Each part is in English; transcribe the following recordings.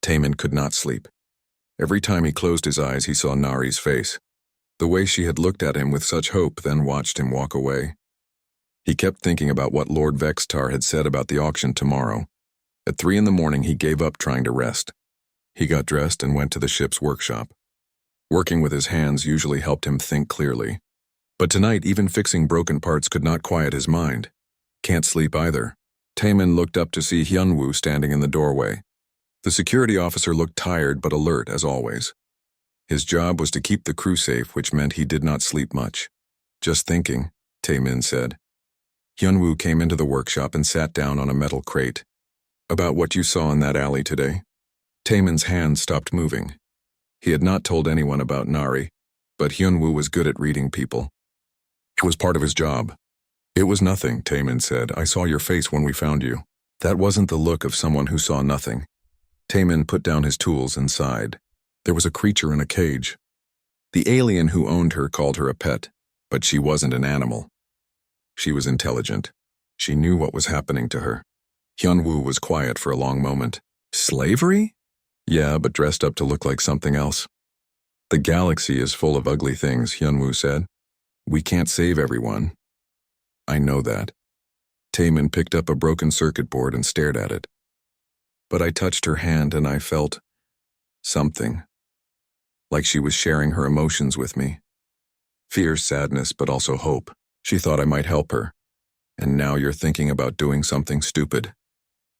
Taemin could not sleep. Every time he closed his eyes, he saw Nari's face. The way she had looked at him with such hope, then watched him walk away. He kept thinking about what Lord Vextar had said about the auction tomorrow. At 3 in the morning, he gave up trying to rest. He got dressed and went to the ship's workshop. Working with his hands usually helped him think clearly. But tonight, even fixing broken parts could not quiet his mind. Can't sleep either. Taemin looked up to see Hyunwoo standing in the doorway. The security officer looked tired but alert as always. His job was to keep the crew safe, which meant he did not sleep much. Just thinking, Taemin said. Hyunwoo came into the workshop and sat down on a metal crate. About what you saw in that alley today? Taemin's hand stopped moving. He had not told anyone about Nari, but Hyunwoo was good at reading people. It was part of his job. It was nothing, Taemin said. I saw your face when we found you. That wasn't the look of someone who saw nothing. Taemin put down his tools and sighed. There was a creature in a cage. The alien who owned her called her a pet, but she wasn't an animal. She was intelligent. She knew what was happening to her. Hyunwoo was quiet for a long moment. Slavery? Yeah, but dressed up to look like something else. The galaxy is full of ugly things, Hyunwoo said. We can't save everyone. I know that. Taemin picked up a broken circuit board and stared at it. But I touched her hand and I felt something. Like she was sharing her emotions with me. Fear, sadness, but also hope. She thought I might help her. And now you're thinking about doing something stupid.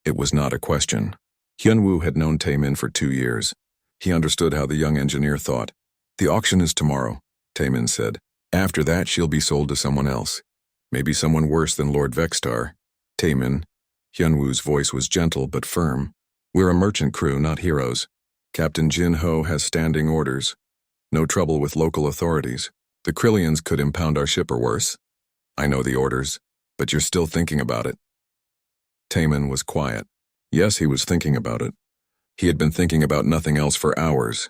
It was not a question. Hyunwoo had known Taemin for 2 years. He understood how the young engineer thought. The auction is tomorrow, Taemin said. After that, she'll be sold to someone else. Maybe someone worse than Lord Vextar. Taemin. Hyunwoo's voice was gentle but firm. We're a merchant crew, not heroes. Captain Jin Ho has standing orders. No trouble with local authorities. The Krillians could impound our ship or worse. I know the orders, but you're still thinking about it. Taemin was quiet. Yes, he was thinking about it. He had been thinking about nothing else for hours.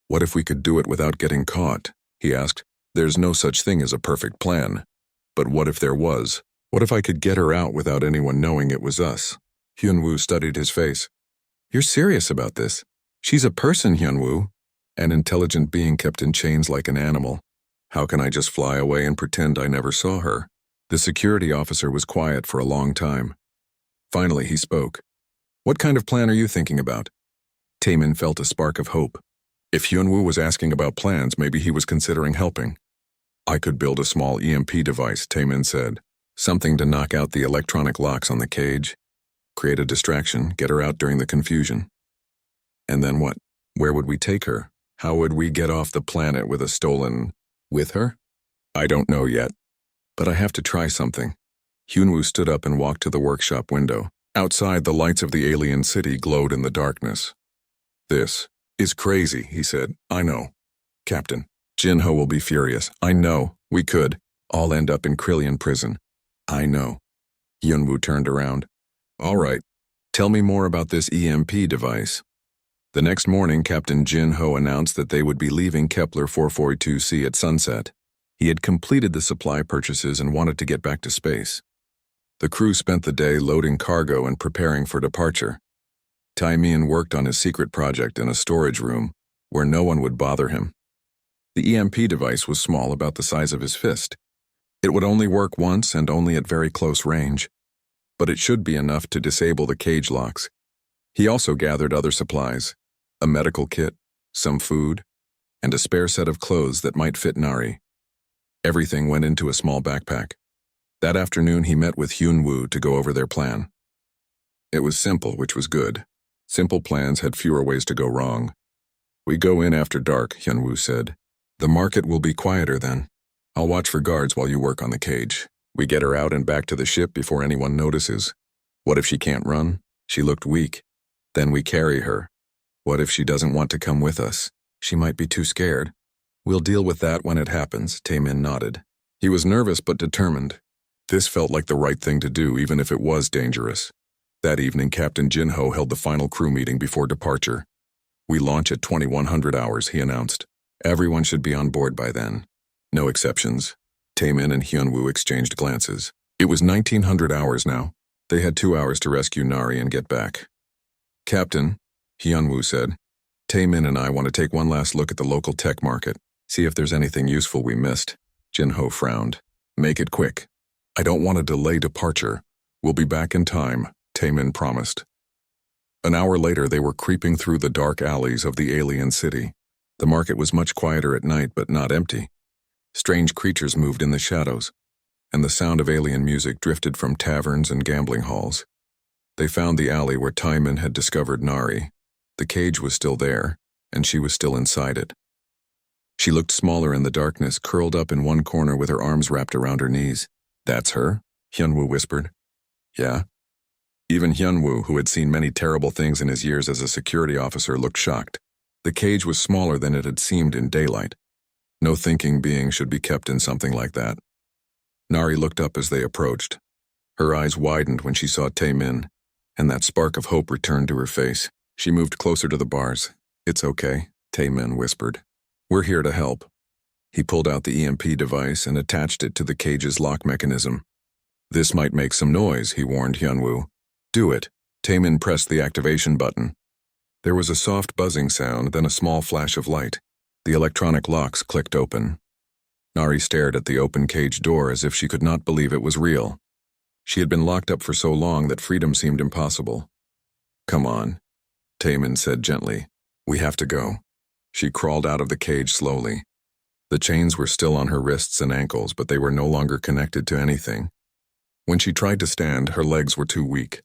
What if we could do it without getting caught? He asked. There's no such thing as a perfect plan. But what if there was? What if I could get her out without anyone knowing it was us? Hyunwoo studied his face. You're serious about this? She's a person, Hyunwoo. An intelligent being kept in chains like an animal. How can I just fly away and pretend I never saw her? The security officer was quiet for a long time. Finally, he spoke. What kind of plan are you thinking about? Taemin felt a spark of hope. If Hyunwoo was asking about plans, maybe he was considering helping. I could build a small EMP device, Taemin said. Something to knock out the electronic locks on the cage. Create a distraction, get her out during the confusion. And then what? Where would we take her? How would we get off the planet with a stolen... with her? I don't know yet. But I have to try something. Hyunwoo stood up and walked to the workshop window. Outside, the lights of the alien city glowed in the darkness. This is crazy, he said. I know. Captain, Jin Ho will be furious. I know. We could. All end up in Krillian prison. I know. Hyunwoo turned around. All right. Tell me more about this EMP device. The next morning, Captain Jin Ho announced that they would be leaving Kepler 442c at sunset. He had completed the supply purchases and wanted to get back to space. The crew spent the day loading cargo and preparing for departure. Taemin worked on his secret project in a storage room where no one would bother him. The EMP device was small, about the size of his fist. It would only work once and only at very close range, but it should be enough to disable the cage locks. He also gathered other supplies, a medical kit, some food, and a spare set of clothes that might fit Nari. Everything went into a small backpack. That afternoon, he met with Hyunwoo to go over their plan. It was simple, which was good. Simple plans had fewer ways to go wrong. We go in after dark, Hyunwoo said. The market will be quieter then. I'll watch for guards while you work on the cage. We get her out and back to the ship before anyone notices. What if she can't run? She looked weak. Then we carry her. What if she doesn't want to come with us? She might be too scared. We'll deal with that when it happens, Taemin nodded. He was nervous but determined. This felt like the right thing to do, even if it was dangerous. That evening, Captain Jin Ho held the final crew meeting before departure. We launch at 2100 hours, he announced. Everyone should be on board by then. No exceptions. Taemin and Hyunwoo exchanged glances. It was 1900 hours now. They had 2 hours to rescue Nari and get back. Captain, Hyunwoo said. Taemin and I want to take one last look at the local tech market, see if there's anything useful we missed. Jinho frowned. Make it quick. I don't want to delay departure. We'll be back in time, Taemin promised. An hour later, they were creeping through the dark alleys of the alien city. The market was much quieter at night, but not empty. Strange creatures moved in the shadows, and the sound of alien music drifted from taverns and gambling halls. They found the alley where Taemin had discovered Nari. The cage was still there, and she was still inside it. She looked smaller in the darkness, curled up in one corner with her arms wrapped around her knees. That's her? Hyunwoo whispered. Yeah. Even Hyunwoo, who had seen many terrible things in his years as a security officer, looked shocked. The cage was smaller than it had seemed in daylight. No thinking being should be kept in something like that. Nari looked up as they approached. Her eyes widened when she saw Taemin, and that spark of hope returned to her face. She moved closer to the bars. It's okay, Taemin whispered. We're here to help. He pulled out the EMP device and attached it to the cage's lock mechanism. This might make some noise, he warned Hyunwoo. Do it. Taemin pressed the activation button. There was a soft buzzing sound, then a small flash of light. The electronic locks clicked open. Nari stared at the open cage door as if she could not believe it was real. She had been locked up for so long that freedom seemed impossible. Come on, Taemin said gently. We have to go. She crawled out of the cage slowly. The chains were still on her wrists and ankles, but they were no longer connected to anything. When she tried to stand, her legs were too weak.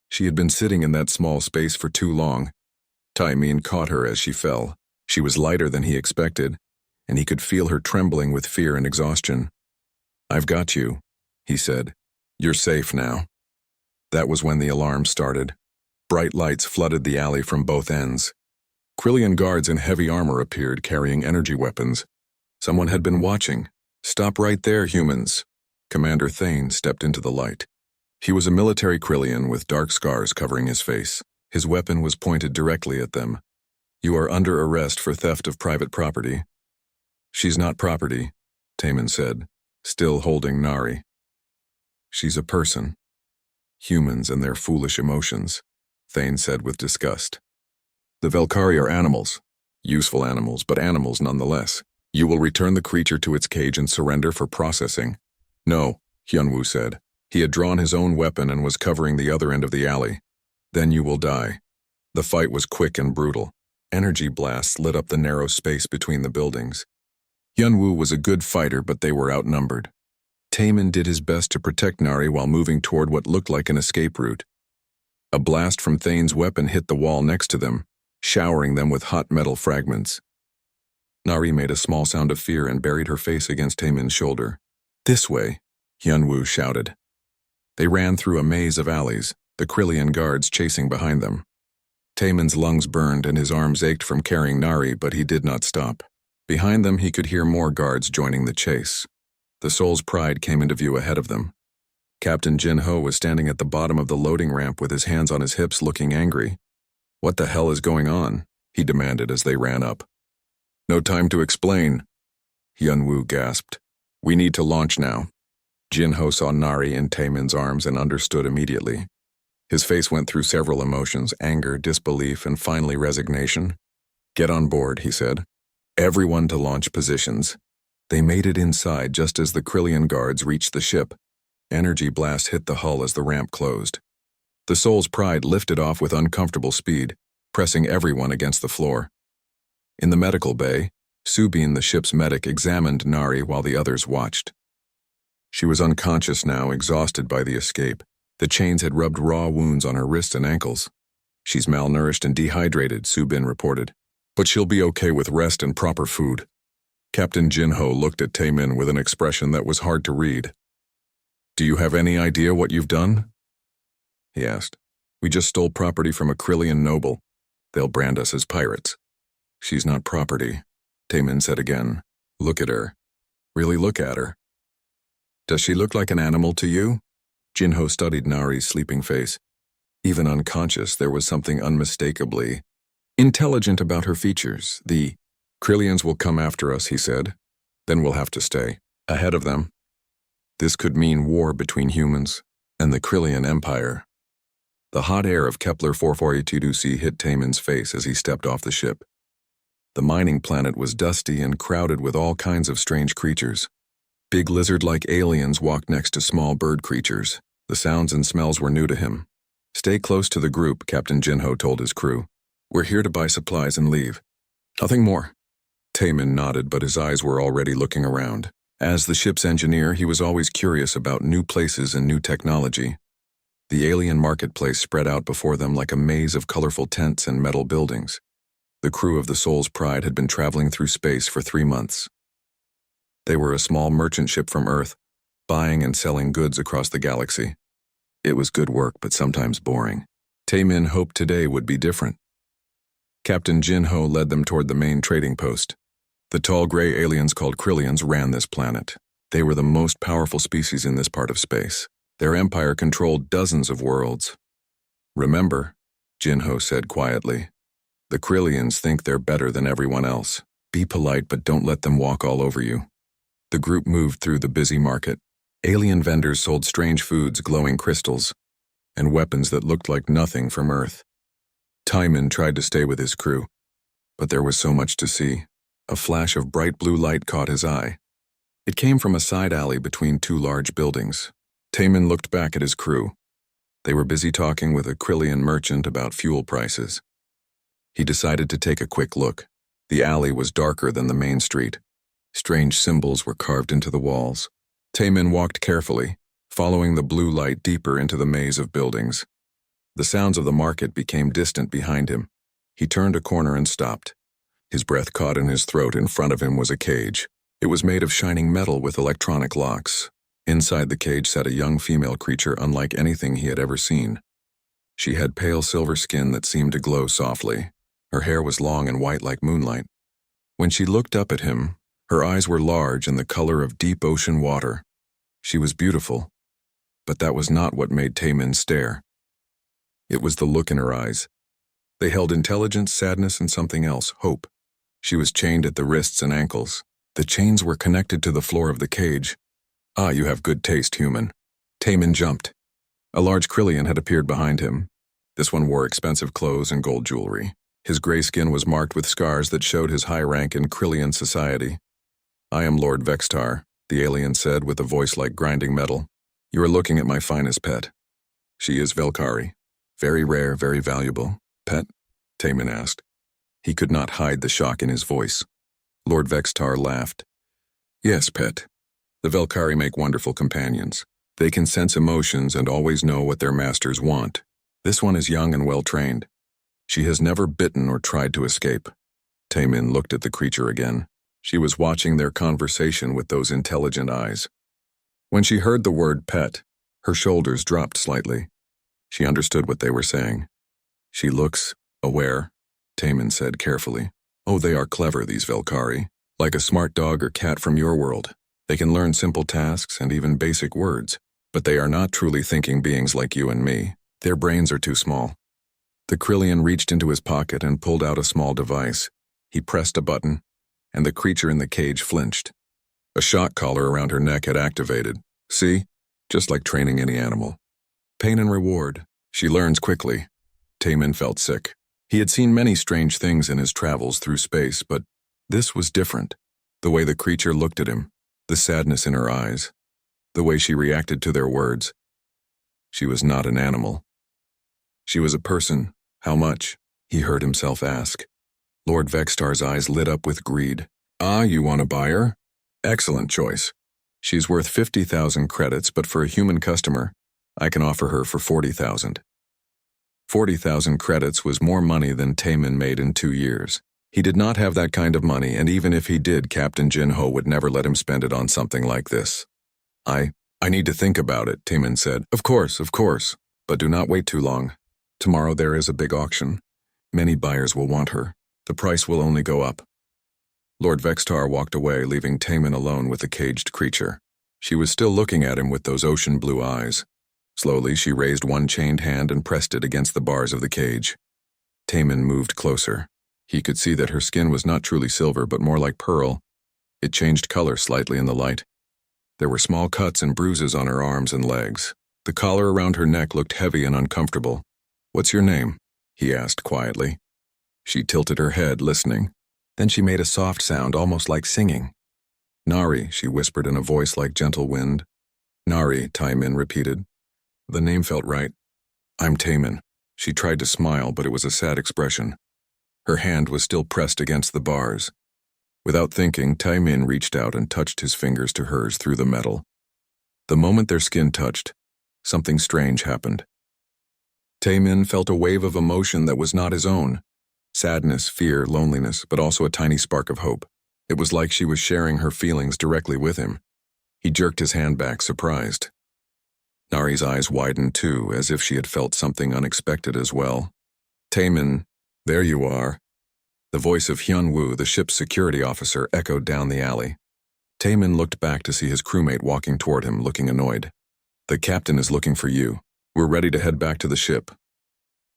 She had been sitting in that small space for too long. Taemin caught her as she fell. She was lighter than he expected, and he could feel her trembling with fear and exhaustion. I've got you, he said. You're safe now. That was when the alarm started. Bright lights flooded the alley from both ends. Krillian guards in heavy armor appeared, carrying energy weapons. Someone had been watching. Stop right there, humans. Commander Thane stepped into the light. He was a military Krillian with dark scars covering his face. His weapon was pointed directly at them. You are under arrest for theft of private property. She's not property, Taemin said, still holding Nari. She's a person. Humans and their foolish emotions, Thane said with disgust. The Velkari are animals. Useful animals, but animals nonetheless. You will return the creature to its cage and surrender for processing. No, Hyunwoo said. He had drawn his own weapon and was covering the other end of the alley. Then you will die. The fight was quick and brutal. Energy blasts lit up the narrow space between the buildings. Hyunwoo was a good fighter, but they were outnumbered. Taemin did his best to protect Nari while moving toward what looked like an escape route. A blast from Thane's weapon hit the wall next to them, showering them with hot metal fragments. Nari made a small sound of fear and buried her face against Taemin's shoulder. This way, Hyunwoo shouted. They ran through a maze of alleys, the Krillian guards chasing behind them. Taemin's lungs burned and his arms ached from carrying Nari, but he did not stop. Behind them, he could hear more guards joining the chase. The Soul's Pride came into view ahead of them. Captain Jinho was standing at the bottom of the loading ramp with his hands on his hips, looking angry. What the hell is going on? He demanded as they ran up. No time to explain, Hyunwoo gasped. We need to launch now. Jinho saw Nari in Taemin's arms and understood immediately. His face went through several emotions, anger, disbelief, and finally resignation. Get on board, he said. Everyone to launch positions. They made it inside just as the Krillian guards reached the ship. Energy blasts hit the hull as the ramp closed. The Soul's Pride lifted off with uncomfortable speed, pressing everyone against the floor. In the medical bay, Subin, the ship's medic, examined Nari while the others watched. She was unconscious now, exhausted by the escape. The chains had rubbed raw wounds on her wrists and ankles. She's malnourished and dehydrated, Subin reported. But she'll be okay with rest and proper food. Captain Jinho looked at Taemin with an expression that was hard to read. Do you have any idea what you've done? He asked. We just stole property from a Krillian noble. They'll brand us as pirates. She's not property, Taemin said again. Look at her. Really look at her. Does she look like an animal to you? Jinho studied Nari's sleeping face. Even unconscious, there was something unmistakably intelligent about her features. The Krillians will come after us, he said. Then we'll have to stay ahead of them. This could mean war between humans and the Krillian Empire. The hot air of Kepler 442c hit Taman's face as he stepped off the ship. The mining planet was dusty and crowded with all kinds of strange creatures. Big lizard-like aliens walked next to small bird creatures. The sounds and smells were new to him. "Stay close to the group," Captain Jinho told his crew. "We're here to buy supplies and leave. Nothing more." Taman nodded, but his eyes were already looking around. As the ship's engineer, he was always curious about new places and new technology. The alien marketplace spread out before them like a maze of colorful tents and metal buildings. The crew of the Soul's Pride had been traveling through space for 3 months. They were a small merchant ship from Earth, buying and selling goods across the galaxy. It was good work, but sometimes boring. Taman hoped today would be different. Captain Jinho led them toward the main trading post. The tall gray aliens called Krillians ran this planet. They were the most powerful species in this part of space. Their empire controlled dozens of worlds. "Remember," Jinho said quietly, "the Krillians think they're better than everyone else. Be polite, but don't let them walk all over you." The group moved through the busy market. Alien vendors sold strange foods, glowing crystals, and weapons that looked like nothing from Earth. Timon tried to stay with his crew, but there was so much to see. A flash of bright blue light caught his eye. It came from a side alley between 2 large buildings. Taman looked back at his crew. They were busy talking with a Krillian merchant about fuel prices. He decided to take a quick look. The alley was darker than the main street. Strange symbols were carved into the walls. Taman walked carefully, following the blue light deeper into the maze of buildings. The sounds of the market became distant behind him. He turned a corner and stopped. His breath caught in his throat. In front of him was a cage. It was made of shining metal with electronic locks. Inside the cage sat a young female creature unlike anything he had ever seen. She had pale silver skin that seemed to glow softly. Her hair was long and white like moonlight. When she looked up at him, her eyes were large and the color of deep ocean water. She was beautiful, but that was not what made Taman stare. It was the look in her eyes. They held intelligence, sadness, and something else, hope. She was chained at the wrists and ankles. The chains were connected to the floor of the cage. "Ah, you have good taste, human." Taman jumped. A large Krillian had appeared behind him. This one wore expensive clothes and gold jewelry. His gray skin was marked with scars that showed his high rank in Krillian society. "I am Lord Vextar," the alien said with a voice like grinding metal. "You are looking at my finest pet. She is Velkari. Very rare, very valuable. Pet?" Taman asked. He could not hide the shock in his voice. Lord Vextar laughed. "Yes, pet. The Velkari make wonderful companions. They can sense emotions and always know what their masters want. This one is young and well-trained. She has never bitten or tried to escape." Taman looked at the creature again. She was watching their conversation with those intelligent eyes. When she heard the word pet, her shoulders dropped slightly. She understood what they were saying. "She looks aware," Taman said carefully. "Oh, they are clever, these Velkari. Like a smart dog or cat from your world. They can learn simple tasks and even basic words, but they are not truly thinking beings like you and me. Their brains are too small." The Krillian reached into his pocket and pulled out a small device. He pressed a button, and the creature in the cage flinched. A shock collar around her neck had activated. "See? Just like training any animal. Pain and reward. She learns quickly." Taman felt sick. He had seen many strange things in his travels through space, but this was different. The way the creature looked at him, the sadness in her eyes, the way she reacted to their words. She was not an animal. She was a person. "How much?" he heard himself ask. Lord Vextar's eyes lit up with greed. "Ah, you want to buy her? Excellent choice. She's worth 50,000 credits, but for a human customer, I can offer her for 40,000. 40,000 credits was more money than Taman made in 2 years. He did not have that kind of money, and even if he did, Captain Jinho would never let him spend it on something like this. I need to think about it," Taman said. Of course, but do not wait too long. Tomorrow there is a big auction. Many buyers will want her. The price will only go up." Lord Vextar walked away, leaving Taman alone with the caged creature. She was still looking at him with those ocean blue eyes. Slowly, she raised one chained hand and pressed it against the bars of the cage. Taman moved closer. He could see that her skin was not truly silver, but more like pearl. It changed color slightly in the light. There were small cuts and bruises on her arms and legs. The collar around her neck looked heavy and uncomfortable. "What's your name?" he asked quietly. She tilted her head, listening. Then she made a soft sound, almost like singing. "Nari," she whispered in a voice like gentle wind. "Nari," Taimin repeated. The name felt right. "I'm Taimin." She tried to smile, but it was a sad expression. Her hand was still pressed against the bars. Without thinking, Taimin reached out and touched his fingers to hers through the metal. The moment their skin touched, something strange happened. Taimin felt a wave of emotion that was not his own. Sadness, fear, loneliness, but also a tiny spark of hope. It was like she was sharing her feelings directly with him. He jerked his hand back, surprised. Nari's eyes widened too, as if she had felt something unexpected as well. "Taimin, there you are." The voice of Hyun-woo, the ship's security officer, echoed down the alley. Taimin looked back to see his crewmate walking toward him, looking annoyed. "The captain is looking for you. We're ready to head back to the ship."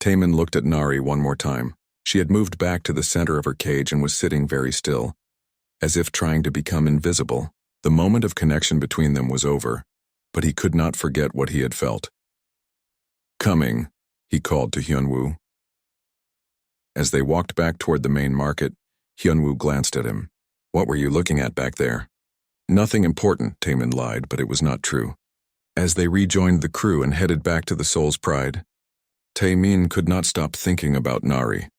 Taimin looked at Nari one more time. She had moved back to the center of her cage and was sitting very still, as if trying to become invisible. The moment of connection between them was over, but he could not forget what he had felt. "Coming," he called to Hyun-woo. As they walked back toward the main market, Hyun-woo glanced at him. "What were you looking at back there?" "Nothing important," Taimin lied, but it was not true. As they rejoined the crew and headed back to the Soul's Pride, Taimin could not stop thinking about Nari.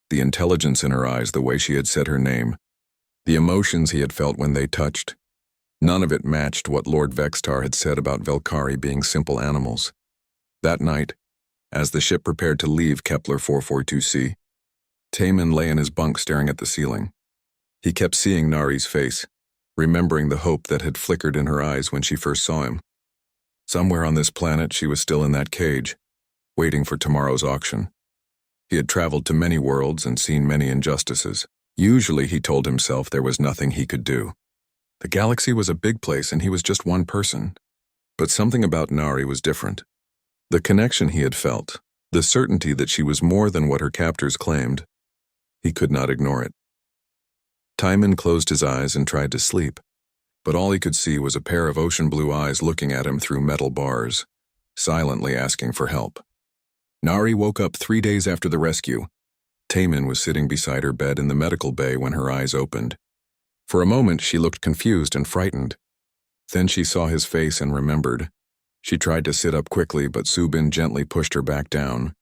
The intelligence in her eyes, the way she had said her name, the emotions he had felt when they touched. None of it matched what Lord Vextar had said about Velkari being simple animals. That night, as the ship prepared to leave Kepler 442c, Taimin lay in his bunk staring at the ceiling. He kept seeing Nari's face, remembering the hope that had flickered in her eyes when she first saw him. Somewhere on this planet she was still in that cage, waiting for tomorrow's auction. He had traveled to many worlds and seen many injustices. Usually, he told himself, there was nothing he could do. The galaxy was a big place and he was just one person. But something about Nari was different. The connection he had felt, the certainty that she was more than what her captors claimed, he could not ignore it. Taimin closed his eyes and tried to sleep, but all he could see was a pair of ocean blue eyes looking at him through metal bars, silently asking for help. Nari woke up 3 days after the rescue. Taimin was sitting beside her bed in the medical bay when her eyes opened. For a moment, she looked confused and frightened. Then she saw his face and remembered. She tried to sit up quickly, but Subin gently pushed her back down.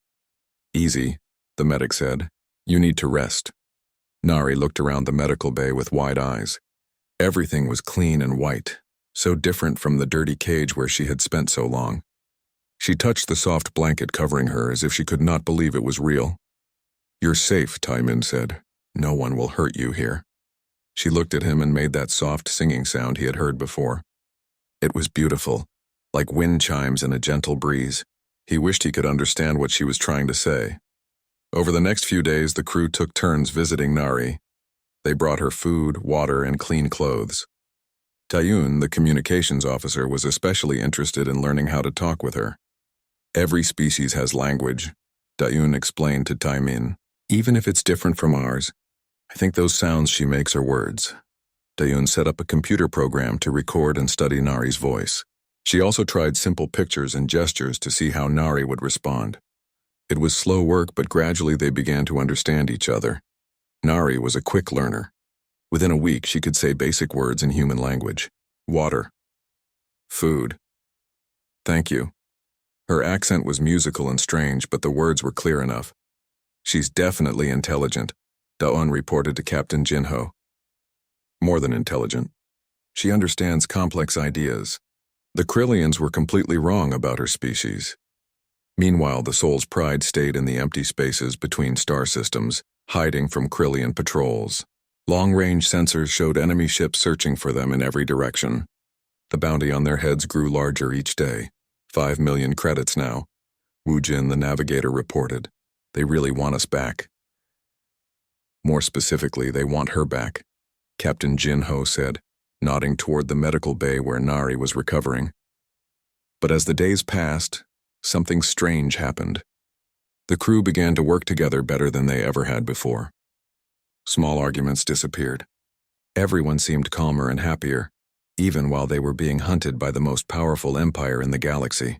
"Easy," the medic said. "You need to rest." Nari looked around the medical bay with wide eyes. Everything was clean and white, so different from the dirty cage where she had spent so long. She touched the soft blanket covering her as if she could not believe it was real. "You're safe," Taimin said. "No one will hurt you here." She looked at him and made that soft singing sound he had heard before. It was beautiful, like wind chimes in a gentle breeze. He wished he could understand what she was trying to say. Over the next few days, the crew took turns visiting Nari. They brought her food, water, and clean clothes. Taeyun, the communications officer, was especially interested in learning how to talk with her. "Every species has language," Taeyun explained to Taimin. "Even if it's different from ours, I think those sounds she makes are words." Taeyun set up a computer program to record and study Nari's voice. She also tried simple pictures and gestures to see how Nari would respond. It was slow work, but gradually they began to understand each other. Nari was a quick learner. Within a week, she could say basic words in human language. Water. Food. Thank you. Her accent was musical and strange, but the words were clear enough. "She's definitely intelligent," Daon reported to Captain Jinho. "More than intelligent. She understands complex ideas." The Krillians were completely wrong about her species. Meanwhile, the Soul's Pride stayed in the empty spaces between star systems, hiding from Krillian patrols. Long-range sensors showed enemy ships searching for them in every direction. The bounty on their heads grew larger each day. 5 million credits now. Wu Jin, the navigator, reported. "They really want us back." "More specifically, they want her back," Captain Jin Ho said, nodding toward the medical bay where Nari was recovering. But as the days passed, something strange happened. The crew began to work together better than they ever had before. Small arguments disappeared. Everyone seemed calmer and happier, even while they were being hunted by the most powerful empire in the galaxy.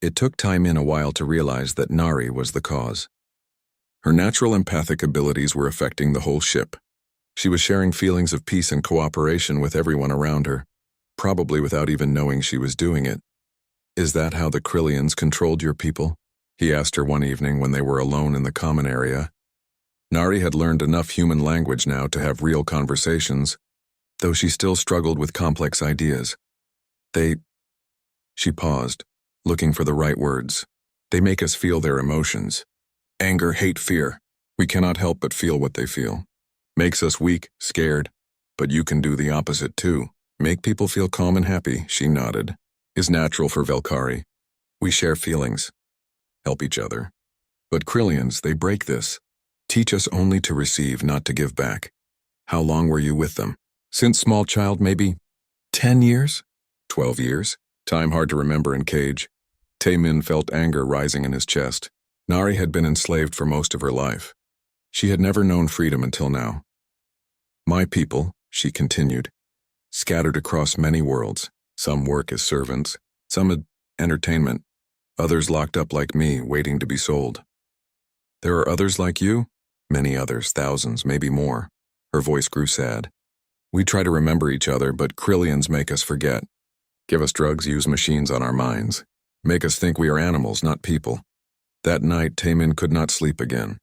It took Taimin a while to realize that Nari was the cause. Her natural empathic abilities were affecting the whole ship. She was sharing feelings of peace and cooperation with everyone around her, probably without even knowing she was doing it. "Is that how the Krillians controlled your people?" he asked her one evening when they were alone in the common area. Nari had learned enough human language now to have real conversations, though she still struggled with complex ideas. She paused, looking for the right words. "They make us feel their emotions. Anger, hate, fear. We cannot help but feel what they feel. Makes us weak, scared, but you can do the opposite too. Make people feel calm and happy," she nodded. "Is natural for Velkari. We share feelings. Help each other. But Krillians, they break this. Teach us only to receive, not to give back. How long were you with them? Since small child, maybe 10 years? 12 years? Time hard to remember in Cage." Taimin felt anger rising in his chest. Nari had been enslaved for most of her life. She had never known freedom until now. "My people," she continued, "scattered across many worlds. Some work as servants, some at entertainment, others locked up like me, waiting to be sold. There are others like you? Many others, thousands, maybe more." Her voice grew sad. "We try to remember each other, but Krillians make us forget. Give us drugs, use machines on our minds. Make us think we are animals, not people." That night, Taimin could not sleep again.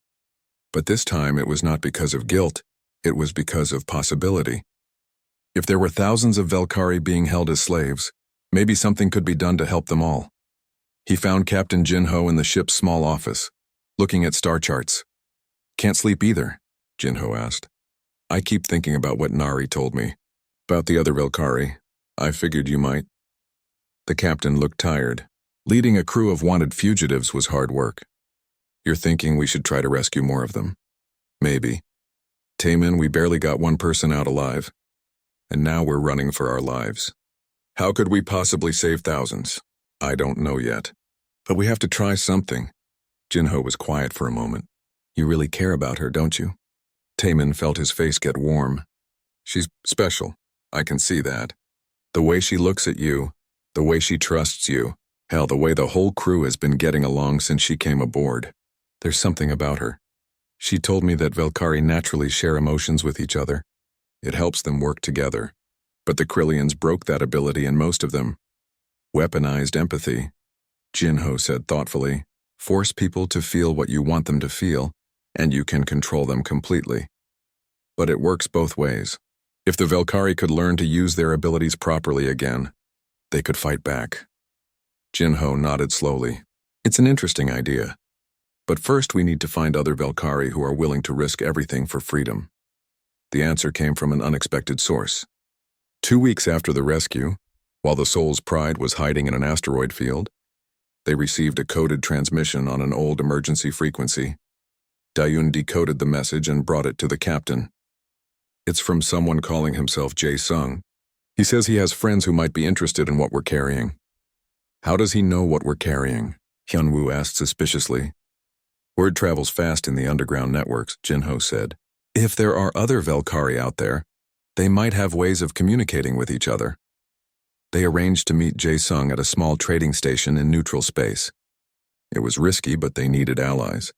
But this time it was not because of guilt, it was because of possibility. If there were thousands of Velkari being held as slaves, maybe something could be done to help them all. He found Captain Jinho in the ship's small office, looking at star charts. "Can't sleep either?" Jinho asked. "I keep thinking about what Nari told me. About the other Velkari. I figured you might." The captain looked tired. Leading a crew of wanted fugitives was hard work. "You're thinking we should try to rescue more of them?" "Maybe. Taimin, we barely got one person out alive. And now we're running for our lives. How could we possibly save thousands? I don't know yet. But we have to try something." Jinho was quiet for a moment. "You really care about her, don't you?" Taimin felt his face get warm. "She's special. I can see that. The way she looks at you, the way she trusts you, hell, the way the whole crew has been getting along since she came aboard. There's something about her. She told me that Velkari naturally share emotions with each other. It helps them work together. But the Krillians broke that ability in most of them. Weaponized empathy," Jinho said thoughtfully. "Force people to feel what you want them to feel, and you can control them completely. But it works both ways. If the Velkari could learn to use their abilities properly again, they could fight back." Jinho nodded slowly. "It's an interesting idea. But first we need to find other Velkari who are willing to risk everything for freedom." The answer came from an unexpected source. 2 weeks after the rescue, while the Soul's Pride was hiding in an asteroid field, they received a coded transmission on an old emergency frequency. Dayun decoded the message and brought it to the captain. "It's from someone calling himself Jae Sung. He says he has friends who might be interested in what we're carrying." "How does he know what we're carrying?" Hyunwoo asked suspiciously. "Word travels fast in the underground networks," Jinho said. "If there are other Velkari out there, they might have ways of communicating with each other." They arranged to meet Jae Sung at a small trading station in neutral space. It was risky, but they needed allies,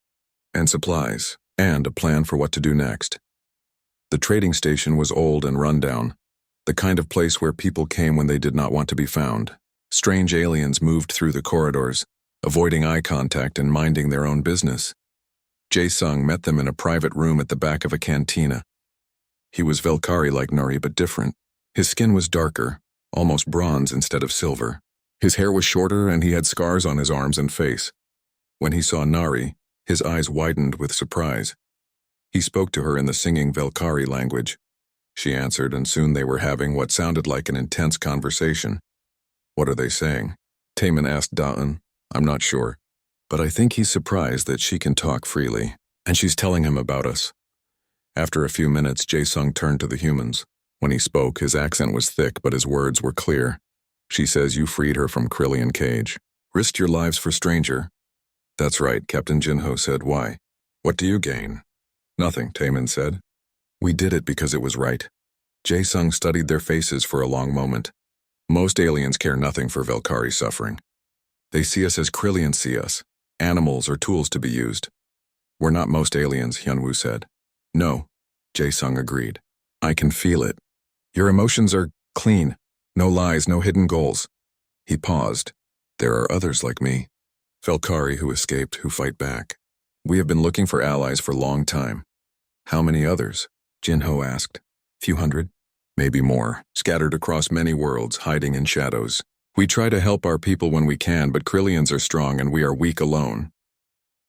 and supplies, and a plan for what to do next. The trading station was old and rundown, the kind of place where people came when they did not want to be found. Strange aliens moved through the corridors, avoiding eye contact and minding their own business. Jae Sung met them in a private room at the back of a cantina. He was Velkari like Nari, but different. His skin was darker, almost bronze instead of silver. His hair was shorter and he had scars on his arms and face. When he saw Nari, his eyes widened with surprise. He spoke to her in the singing Velkari language. She answered, and soon they were having what sounded like an intense conversation. "What are they saying?" Taimin asked Da'un. "I'm not sure, but I think he's surprised that she can talk freely, and she's telling him about us." After a few minutes, Jae Sung turned to the humans. When he spoke, his accent was thick, but his words were clear. "She says you freed her from Krillian cage. Risked your lives for stranger." "That's right," Captain Jinho said. "Why? What do you gain?" "Nothing," Taimin said. "We did it because it was right." Jae Sung studied their faces for a long moment. Most aliens care nothing for Velkari suffering. They see us as Krillians see us, animals or tools to be used. We're not most aliens, Hyunwoo said. No, Jae-sung agreed. I can feel it. Your emotions are clean. No lies, no hidden goals. He paused. There are others like me. Velkari who escaped, who fight back. We have been looking for allies for a long time. How many others? Jinho asked. Few hundred? Maybe more, scattered across many worlds, hiding in shadows. We try to help our people when we can, but Krillians are strong and we are weak alone.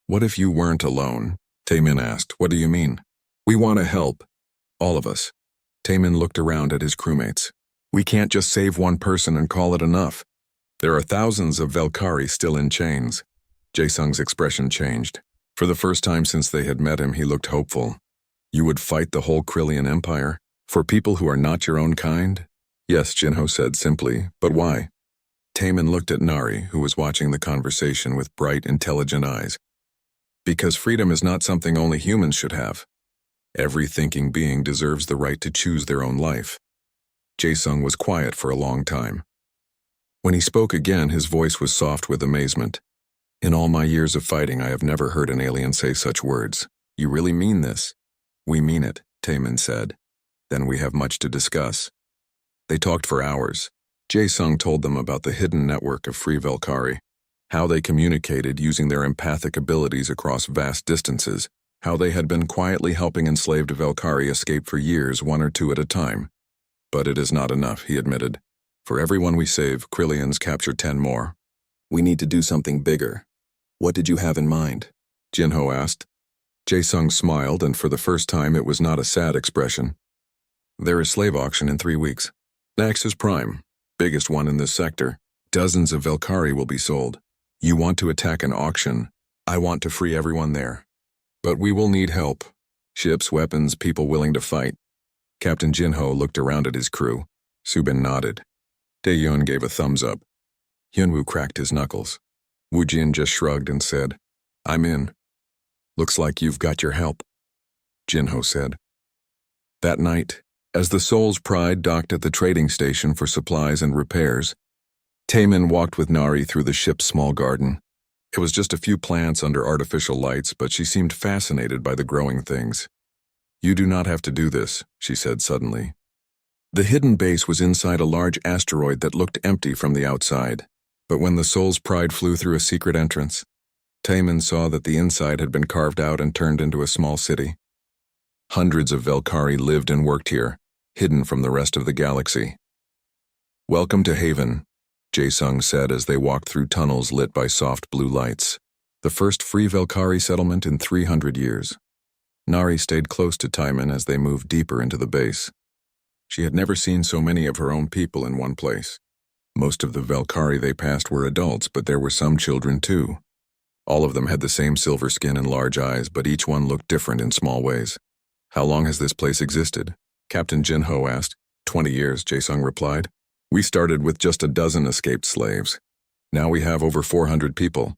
What if you weren't alone? Taemin asked. What do you mean? We want to help. All of us. Taemin looked around at his crewmates. We can't just save one person and call it enough. There are thousands of Velkari still in chains. Jae-sung's expression changed. For the first time since they had met him, he looked hopeful. You would fight the whole Krillian Empire? For people who are not your own kind? Yes, Jinho said simply, but why? Taemin looked at Nari, who was watching the conversation with bright, intelligent eyes. Because freedom is not something only humans should have. Every thinking being deserves the right to choose their own life. Jae-sung was quiet for a long time. When he spoke again, his voice was soft with amazement. In all my years of fighting, I have never heard an alien say such words. You really mean this? We mean it, Taemin said. Then we have much to discuss. They talked for hours. Jae-sung told them about the hidden network of free Velkari, how they communicated using their empathic abilities across vast distances, how they had been quietly helping enslaved Velkari escape for years, one or two at a time. But it is not enough, he admitted. For everyone we save, Krillians capture 10 more. We need to do something bigger. What did you have in mind? Jinho asked. Jae-sung smiled, and for the first time it was not a sad expression. There is slave auction in 3 weeks. Next is Prime, biggest one in this sector. Dozens of Velkari will be sold. You want to attack an auction. I want to free everyone there. But we will need help. Ships, weapons, people willing to fight. Captain Jinho looked around at his crew. Subin nodded. Daeyeon gave a thumbs up. Hyunwoo cracked his knuckles. Woojin just shrugged and said, I'm in. Looks like you've got your help, Jinho said. That night, as the Soul's Pride docked at the trading station for supplies and repairs, Taemin walked with Nari through the ship's small garden. It was just a few plants under artificial lights, but she seemed fascinated by the growing things. You do not have to do this, she said suddenly. The hidden base was inside a large asteroid that looked empty from the outside. But when the Soul's Pride flew through a secret entrance, Taemin saw that the inside had been carved out and turned into a small city. Hundreds of Velkari lived and worked here, hidden from the rest of the galaxy. Welcome to Haven, Jae-sung said as they walked through tunnels lit by soft blue lights. The first free Velkari settlement in 300 years. Nari stayed close to Taemin as they moved deeper into the base. She had never seen so many of her own people in one place. Most of the Velkari they passed were adults, but there were some children too. All of them had the same silver skin and large eyes, but each one looked different in small ways. How long has this place existed? Captain Jinho asked. 20 years, Jae-sung replied. We started with just a dozen escaped slaves. Now we have over 400 people.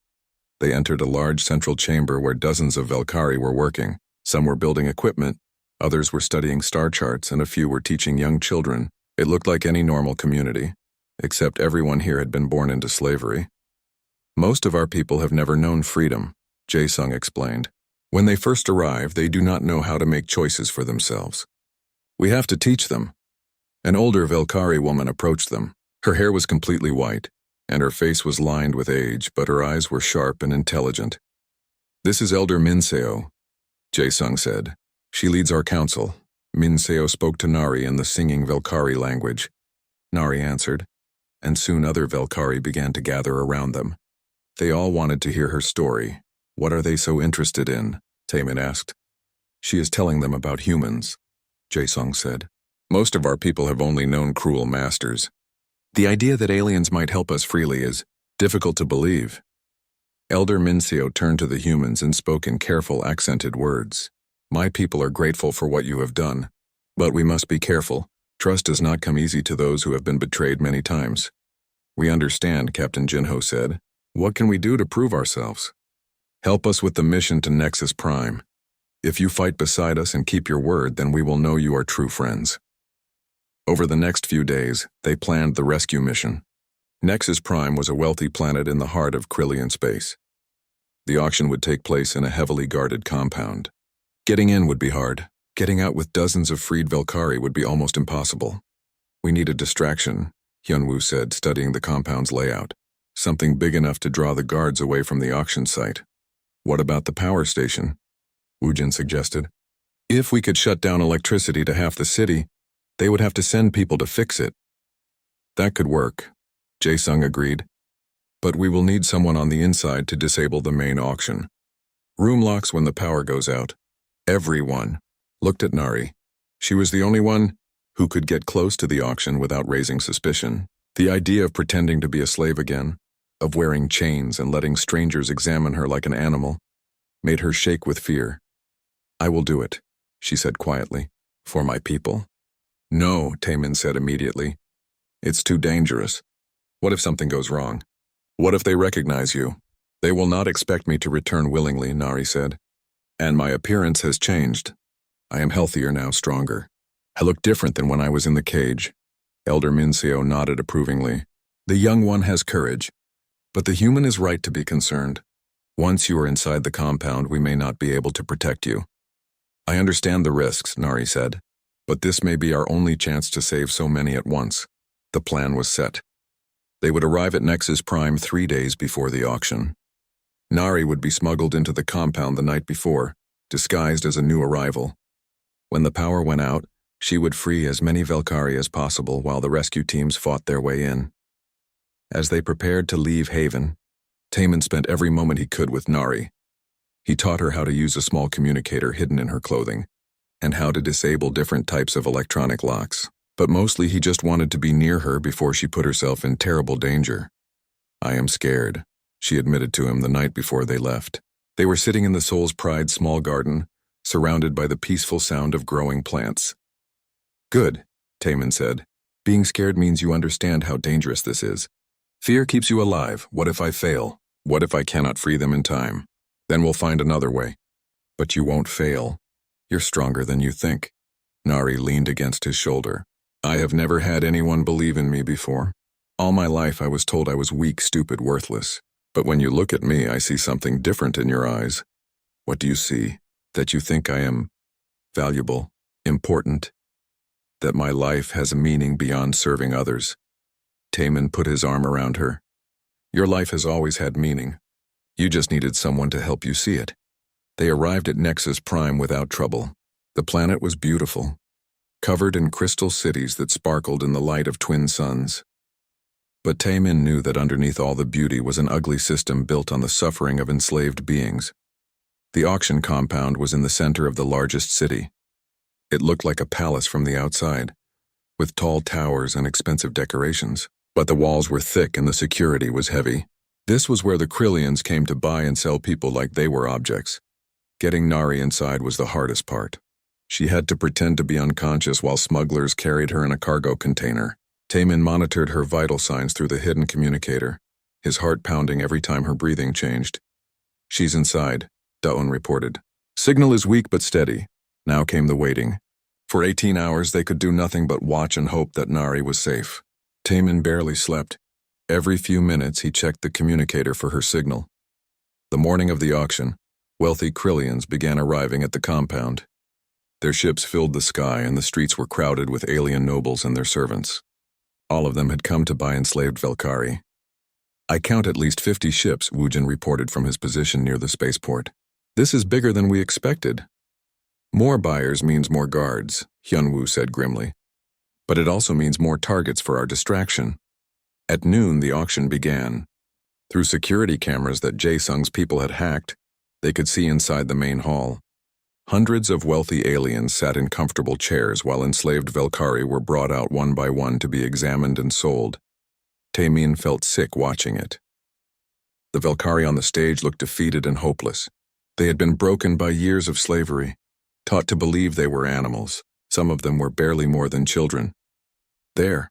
They entered a large central chamber where dozens of Velkari were working. Some were building equipment, others were studying star charts, and a few were teaching young children. It looked like any normal community, except everyone here had been born into slavery. Most of our people have never known freedom, Jae-sung explained. When they first arrive, they do not know how to make choices for themselves. We have to teach them. An older Velkari woman approached them. Her hair was completely white, and her face was lined with age, but her eyes were sharp and intelligent. This is Elder Minseo, Jae-sung said. She leads our council. Minseo spoke to Nari in the singing Velkari language. Nari answered, and soon other Velkari began to gather around them. They all wanted to hear her story. What are they so interested in? Taemin asked. She is telling them about humans, Jae-sung said. Most of our people have only known cruel masters. The idea that aliens might help us freely is difficult to believe. Elder Minseo turned to the humans and spoke in careful, accented words. My people are grateful for what you have done, but we must be careful. Trust does not come easy to those who have been betrayed many times. We understand, Captain Jinho said. What can we do to prove ourselves? Help us with the mission to Nexus Prime. If you fight beside us and keep your word, then we will know you are true friends. Over the next few days, they planned the rescue mission. Nexus Prime was a wealthy planet in the heart of Krillian space. The auction would take place in a heavily guarded compound. Getting in would be hard. Getting out with dozens of freed Velkari would be almost impossible. We need a distraction, Hyunwoo said, studying the compound's layout. Something big enough to draw the guards away from the auction site. What about the power station? Woojin suggested. If we could shut down electricity to half the city, they would have to send people to fix it. That could work, Jae-sung agreed. But we will need someone on the inside to disable the main auction. Room locks when the power goes out. Everyone looked at Nari. She was the only one who could get close to the auction without raising suspicion. The idea of pretending to be a slave again, of wearing chains and letting strangers examine her like an animal, made her shake with fear. I will do it, she said quietly, for my people. No, Taemin said immediately. It's too dangerous. What if something goes wrong? What if they recognize you? They will not expect me to return willingly, Nari said. And my appearance has changed. I am healthier now, stronger. I look different than when I was in the cage. Elder Minseo nodded approvingly. The young one has courage. But the human is right to be concerned. Once you are inside the compound, we may not be able to protect you. I understand the risks, Nari said. But this may be our only chance to save so many at once. The plan was set. They would arrive at Nexus Prime 3 days before the auction. Nari would be smuggled into the compound the night before, disguised as a new arrival. When the power went out, she would free as many Velkari as possible while the rescue teams fought their way in. As they prepared to leave Haven, Taemin spent every moment he could with Nari. He taught her how to use a small communicator hidden in her clothing, and how to disable different types of electronic locks. But mostly he just wanted to be near her before she put herself in terrible danger. I am scared, she admitted to him the night before they left. They were sitting in the Soul's Pride small garden, surrounded by the peaceful sound of growing plants. Good, Taemin said. Being scared means you understand how dangerous this is. Fear keeps you alive. What if I fail? What if I cannot free them in time? Then we'll find another way. But you won't fail. You're stronger than you think. Nari leaned against his shoulder. I have never had anyone believe in me before. All my life I was told I was weak, stupid, worthless. But when you look at me, I see something different in your eyes. What do you see? That you think I am valuable, important, that my life has a meaning beyond serving others. Taemin put his arm around her. Your life has always had meaning. You just needed someone to help you see it. They arrived at Nexus Prime without trouble. The planet was beautiful, covered in crystal cities that sparkled in the light of twin suns. But Taemin knew that underneath all the beauty was an ugly system built on the suffering of enslaved beings. The auction compound was in the center of the largest city. It looked like a palace from the outside, with tall towers and expensive decorations. But the walls were thick and the security was heavy. This was where the Krillians came to buy and sell people like they were objects. Getting Nari inside was the hardest part. She had to pretend to be unconscious while smugglers carried her in a cargo container. Taemin monitored her vital signs through the hidden communicator, his heart pounding every time her breathing changed. She's inside, Daon reported. Signal is weak but steady. Now came the waiting. For 18 hours they could do nothing but watch and hope that Nari was safe. Taemin barely slept. Every few minutes he checked the communicator for her signal. The morning of the auction, wealthy Krillians began arriving at the compound. Their ships filled the sky and the streets were crowded with alien nobles and their servants. All of them had come to buy enslaved Velkari. I count at least 50 ships, Woojin reported from his position near the spaceport. This is bigger than we expected. More buyers means more guards, Hyunwoo said grimly. But it also means more targets for our distraction. At noon, the auction began. Through security cameras that Jae-sung's people had hacked, they could see inside the main hall. Hundreds of wealthy aliens sat in comfortable chairs while enslaved Velkari were brought out one by one to be examined and sold. Taemin felt sick watching it. The Velkari on the stage looked defeated and hopeless. They had been broken by years of slavery, taught to believe they were animals. Some of them were barely more than children. There,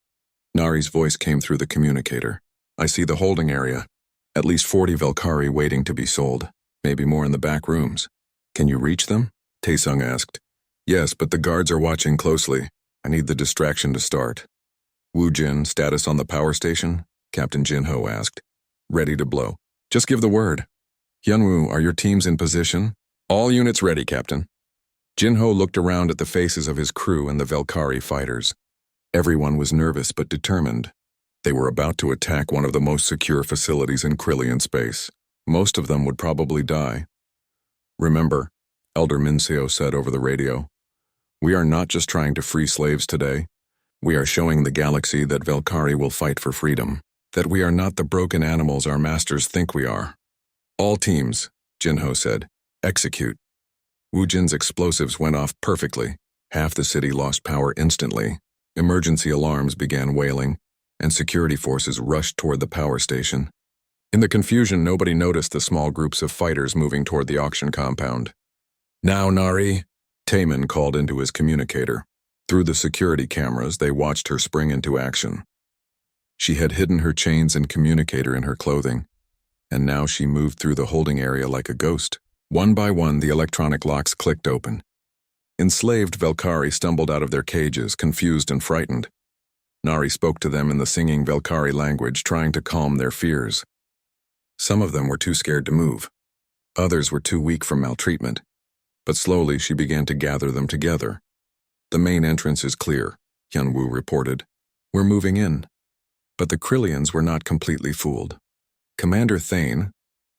Nari's voice came through the communicator. I see the holding area. At least 40 Velkari waiting to be sold, maybe more in the back rooms. Can you reach them? Taesung asked. Yes, but the guards are watching closely. I need the distraction to start. Woojin, status on the power station? Captain Jinho asked. Ready to blow. Just give the word. Hyunwoo, are your teams in position? All units ready, Captain. Jinho looked around at the faces of his crew and the Valkyrie fighters. Everyone was nervous but determined. They were about to attack one of the most secure facilities in Krillian space. Most of them would probably die. Remember, Elder Minseo said over the radio, we are not just trying to free slaves today. We are showing the galaxy that Valkyrie will fight for freedom, that we are not the broken animals our masters think we are. All teams, Jinho said, execute. Woojin's explosives went off perfectly. Half the city lost power instantly. Emergency alarms began wailing, and security forces rushed toward the power station. In the confusion, nobody noticed the small groups of fighters moving toward the auction compound. Now, Nari, Taemin called into his communicator. Through the security cameras, they watched her spring into action. She had hidden her chains and communicator in her clothing, and now she moved through the holding area like a ghost. One by one, the electronic locks clicked open. Enslaved Valkyrie stumbled out of their cages, confused and frightened. Nari spoke to them in the singing Valkyrie language, trying to calm their fears. Some of them were too scared to move. Others were too weak from maltreatment. But slowly she began to gather them together. The main entrance is clear, Hyunwoo reported. We're moving in. But the Krillians were not completely fooled. Commander Thane,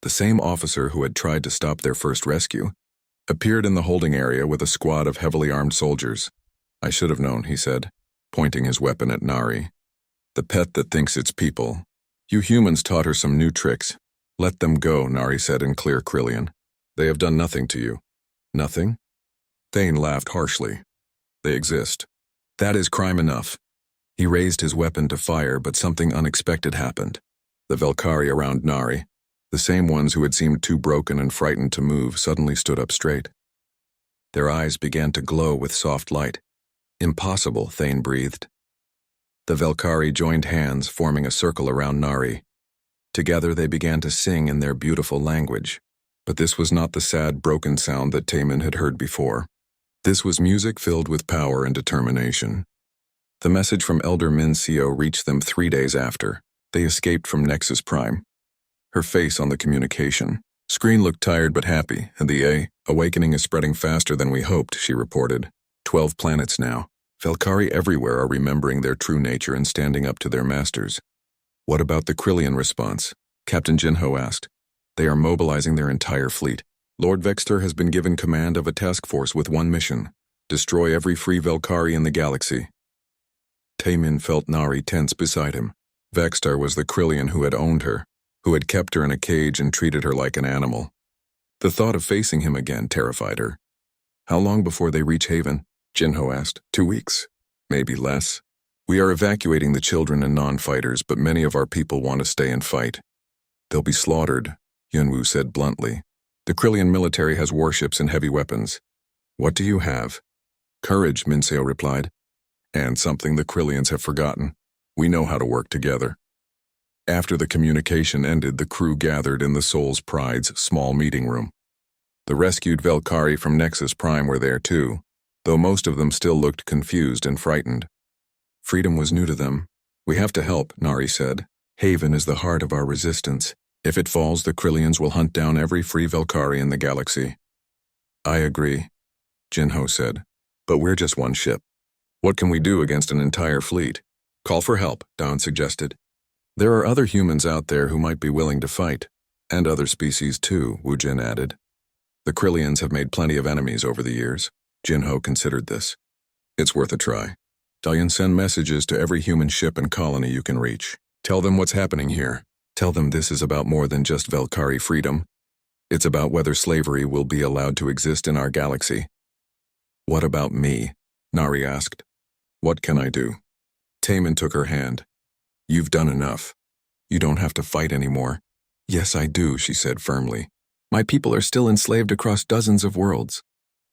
the same officer who had tried to stop their first rescue, appeared in the holding area with a squad of heavily armed soldiers. I should have known, he said, pointing his weapon at Nari. The pet that thinks it's people. You humans taught her some new tricks. Let them go, Nari said in clear Krillian. They have done nothing to you. Nothing? Thane laughed harshly. They exist. That is crime enough. He raised his weapon to fire, but something unexpected happened. The Valkyrie around Nari, the same ones who had seemed too broken and frightened to move, suddenly stood up straight. Their eyes began to glow with soft light. Impossible, Thane breathed. The Valkyrie joined hands, forming a circle around Nari. Together they began to sing in their beautiful language. But this was not the sad, broken sound that Taemin had heard before. This was music filled with power and determination. The message from Elder Minseo reached them 3 days after. They escaped from Nexus Prime. Her face on the communication screen looked tired but happy, and the awakening is spreading faster than we hoped, she reported. 12 planets now. Valkyrie everywhere are remembering their true nature and standing up to their masters. What about the Krillian response? Captain Jinho asked. They are mobilizing their entire fleet. Lord Vexter has been given command of a task force with one mission: destroy every free Valkyrie in the galaxy. Taemin felt Nari tense beside him. Vexter was the Krillian who had owned her, who had kept her in a cage and treated her like an animal. The thought of facing him again terrified her. How long before they reach Haven? Jinho asked. 2 weeks. Maybe less. We are evacuating the children and non-fighters, but many of our people want to stay and fight. They'll be slaughtered, Hyunwoo said bluntly. The Krillian military has warships and heavy weapons. What do you have? Courage, Minseo replied. And something the Krillians have forgotten. We know how to work together. After the communication ended, the crew gathered in the Soul's Pride's small meeting room. The rescued Valkyrie from Nexus Prime were there too, though most of them still looked confused and frightened. Freedom was new to them. We have to help, Nari said. Haven is the heart of our resistance. If it falls, the Krillians will hunt down every free Valkyrie in the galaxy. I agree, Jinho said. But we're just one ship. What can we do against an entire fleet? Call for help, Dawn suggested. There are other humans out there who might be willing to fight. And other species too, Woojin added. The Krillians have made plenty of enemies over the years. Jinho considered this. It's worth a try. Dalian, send messages to every human ship and colony you can reach. Tell them what's happening here. Tell them this is about more than just Valkyrie freedom. It's about whether slavery will be allowed to exist in our galaxy. What about me? Nari asked. What can I do? Taemin took her hand. You've done enough. You don't have to fight anymore. Yes, I do, she said firmly. My people are still enslaved across dozens of worlds.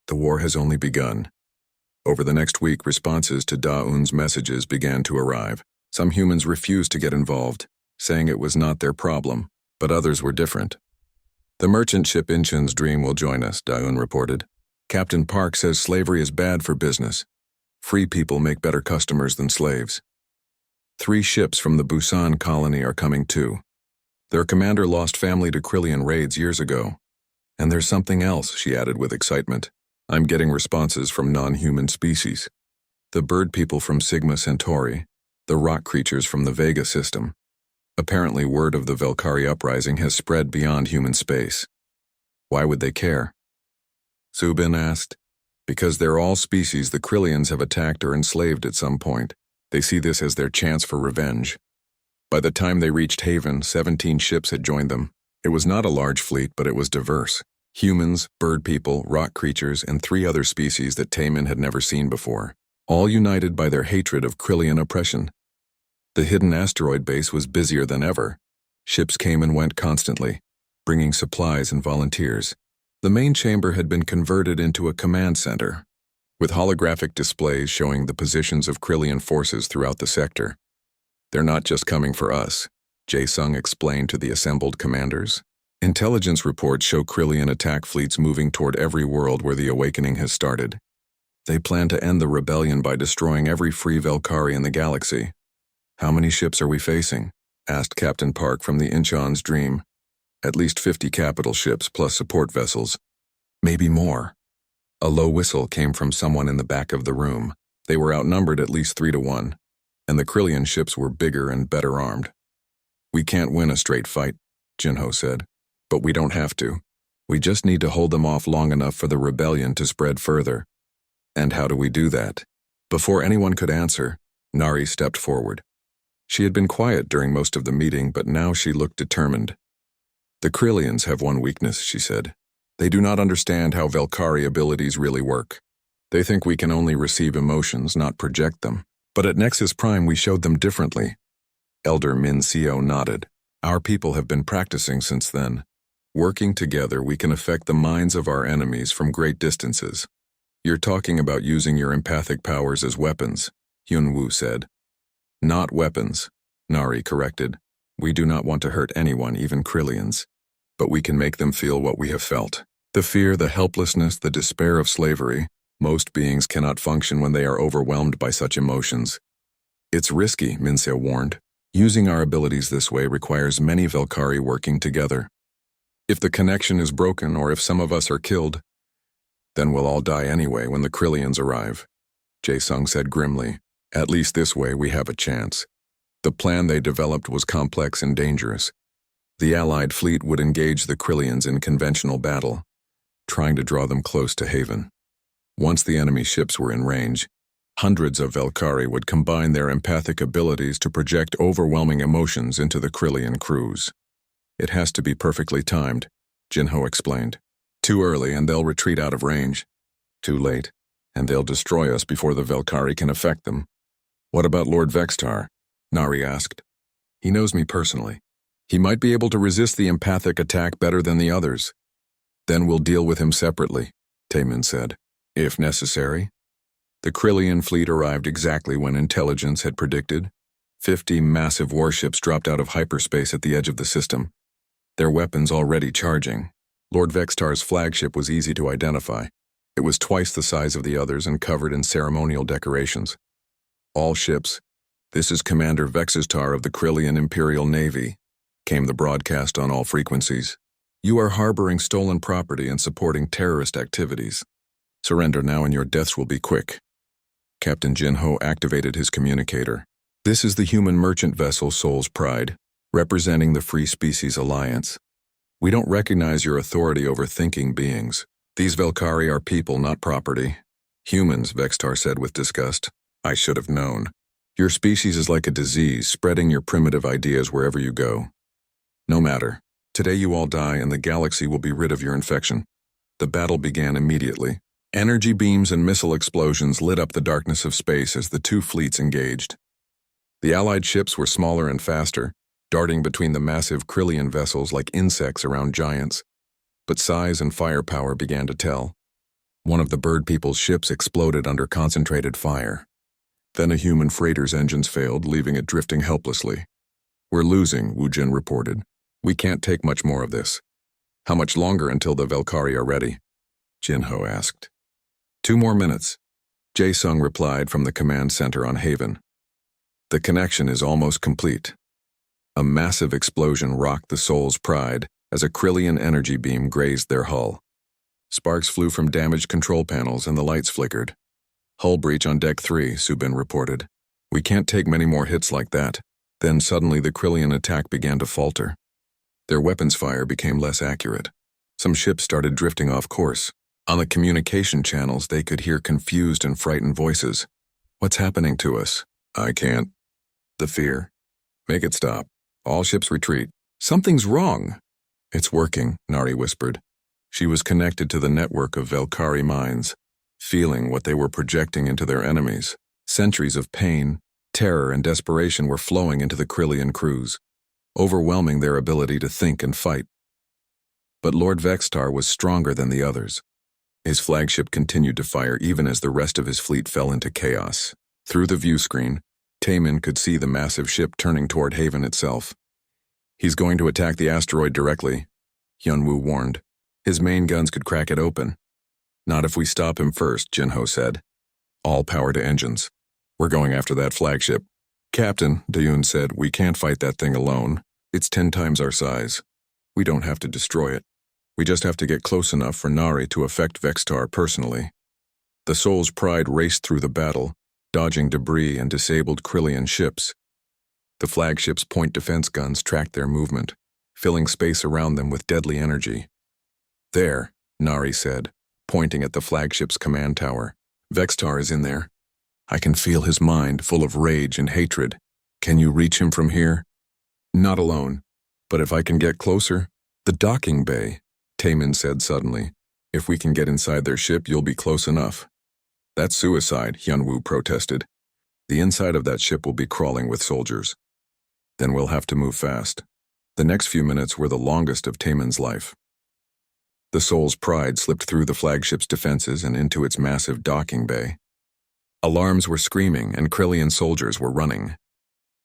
The war has only begun. Over the next week, responses to Da-Un's messages began to arrive. Some humans refused to get involved, saying it was not their problem, but others were different. The merchant ship Inchin's Dream will join us, Da-Un reported. Captain Park says slavery is bad for business. Free people make better customers than slaves. 3 ships from the Busan colony are coming too. Their commander lost family to Krillian raids years ago. And there's something else, she added with excitement. I'm getting responses from non-human species. The bird people from Sigma Centauri, the rock creatures from the Vega system. Apparently word of the Valkyrie uprising has spread beyond human space. Why would they care? Subin asked. Because they're all species the Krillians have attacked or enslaved at some point. They see this as their chance for revenge. By the time they reached Haven, 17 ships had joined them. It was not a large fleet, but it was diverse. Humans, bird people, rock creatures, and 3 other species that Taemin had never seen before, all united by their hatred of Krillian oppression. The hidden asteroid base was busier than ever. Ships came and went constantly, bringing supplies and volunteers. The main chamber had been converted into a command center, with holographic displays showing the positions of Krillian forces throughout the sector. They're not just coming for us, Jae-sung explained to the assembled commanders. Intelligence reports show Krillian attack fleets moving toward every world where the awakening has started. They plan to end the rebellion by destroying every free Valkyrie in the galaxy. How many ships are we facing? Asked Captain Park from the Incheon's dream. At least 50 capital ships plus support vessels. Maybe more. A low whistle came from someone in the back of the room. They were outnumbered at least 3 to 1. And the Krillian ships were bigger and better armed. We can't win a straight fight, Jinho said. But we don't have to. We just need to hold them off long enough for the rebellion to spread further. And how do we do that? Before anyone could answer, Nari stepped forward. She had been quiet during most of the meeting, but now she looked determined. The Krillians have one weakness, she said. They do not understand how Valkyrie abilities really work. They think we can only receive emotions, not project them. But at Nexus Prime we showed them differently. Elder Min Seo nodded. Our people have been practicing since then. Working together we can affect the minds of our enemies from great distances. You're talking about using your empathic powers as weapons, Hyun-woo said. Not weapons, Nari corrected. We do not want to hurt anyone, even Krillians. But we can make them feel what we have felt. The fear, the helplessness, the despair of slavery. Most beings cannot function when they are overwhelmed by such emotions. It's risky, Min-seo warned. Using our abilities this way requires many Valkyrie working together. If the connection is broken or if some of us are killed, then we'll all die anyway when the Krillians arrive, Jae-sung said grimly. At least this way we have a chance. The plan they developed was complex and dangerous. The Allied fleet would engage the Krillians in conventional battle, trying to draw them close to Haven. Once the enemy ships were in range, hundreds of Valkyrie would combine their empathic abilities to project overwhelming emotions into the Krillian crews. It has to be perfectly timed, Jinho explained. Too early and they'll retreat out of range. Too late, and they'll destroy us before the Valkyrie can affect them. What about Lord Vextar? Nari asked. He knows me personally. He might be able to resist the empathic attack better than the others. Then we'll deal with him separately, Taemin said. If necessary. The Krillian fleet arrived exactly when intelligence had predicted. 50 massive warships dropped out of hyperspace at the edge of the system, their weapons already charging. Lord Vextar's flagship was easy to identify. It was twice the size of the others and covered in ceremonial decorations. All ships, this is Commander Vextar of the Krillian Imperial Navy, came the broadcast on all frequencies. You are harboring stolen property and supporting terrorist activities. Surrender now and your deaths will be quick. Captain Jinho activated his communicator. This is the human merchant vessel Soul's Pride, representing the Free Species Alliance. We don't recognize your authority over thinking beings. These Valkyrie are people, not property. Humans, Vextar said with disgust. I should have known. Your species is like a disease, spreading your primitive ideas wherever you go. No matter. Today you all die and the galaxy will be rid of your infection. The battle began immediately. Energy beams and missile explosions lit up the darkness of space as the 2 fleets engaged. The Allied ships were smaller and faster, darting between the massive Krillian vessels like insects around giants. But size and firepower began to tell. One of the bird people's ships exploded under concentrated fire. Then a human freighter's engines failed, leaving it drifting helplessly. We're losing, Woojin reported. We can't take much more of this. How much longer until the Valkyrie are ready? Jinho asked. 2 more minutes, Jae-sung replied from the command center on Haven. The connection is almost complete. A massive explosion rocked the Soul's Pride as a Krillian energy beam grazed their hull. Sparks flew from damaged control panels and the lights flickered. Hull breach on Deck 3, Subin reported. We can't take many more hits like that. Then suddenly the Krillian attack began to falter. Their weapons fire became less accurate. Some ships started drifting off course. On the communication channels, they could hear confused and frightened voices. What's happening to us? I can't. The fear. Make it stop. All ships retreat. Something's wrong. It's working, Nari whispered. She was connected to the network of Velkari minds, feeling what they were projecting into their enemies. Centuries of pain, terror, and desperation were flowing into the Krillian crews, overwhelming their ability to think and fight. But Lord Vextar was stronger than the others. His flagship continued to fire even as the rest of his fleet fell into chaos. Through the view screen, Taemin could see the massive ship turning toward Haven itself. He's going to attack the asteroid directly, Hyunwoo warned. His main guns could crack it open. Not if we stop him first, Jinho said. All power to engines. We're going after that flagship. Captain, Dayun said, we can't fight that thing alone. It's 10 times our size. We don't have to destroy it. We just have to get close enough for Nari to affect Vextar personally. The Soul's Pride raced through the battle, dodging debris and disabled Krillian ships. The flagship's point defense guns tracked their movement, filling space around them with deadly energy. There, Nari said, pointing at the flagship's command tower. Vextar is in there. I can feel his mind full of rage and hatred. Can you reach him from here? Not alone. But if I can get closer, the docking bay, Taemin said suddenly. If we can get inside their ship, you'll be close enough. That's suicide, Hyunwoo protested. The inside of that ship will be crawling with soldiers. Then we'll have to move fast. The next few minutes were the longest of Taemin's life. The Soul's Pride slipped through the flagship's defenses and into its massive docking bay. Alarms were screaming and Krillian soldiers were running.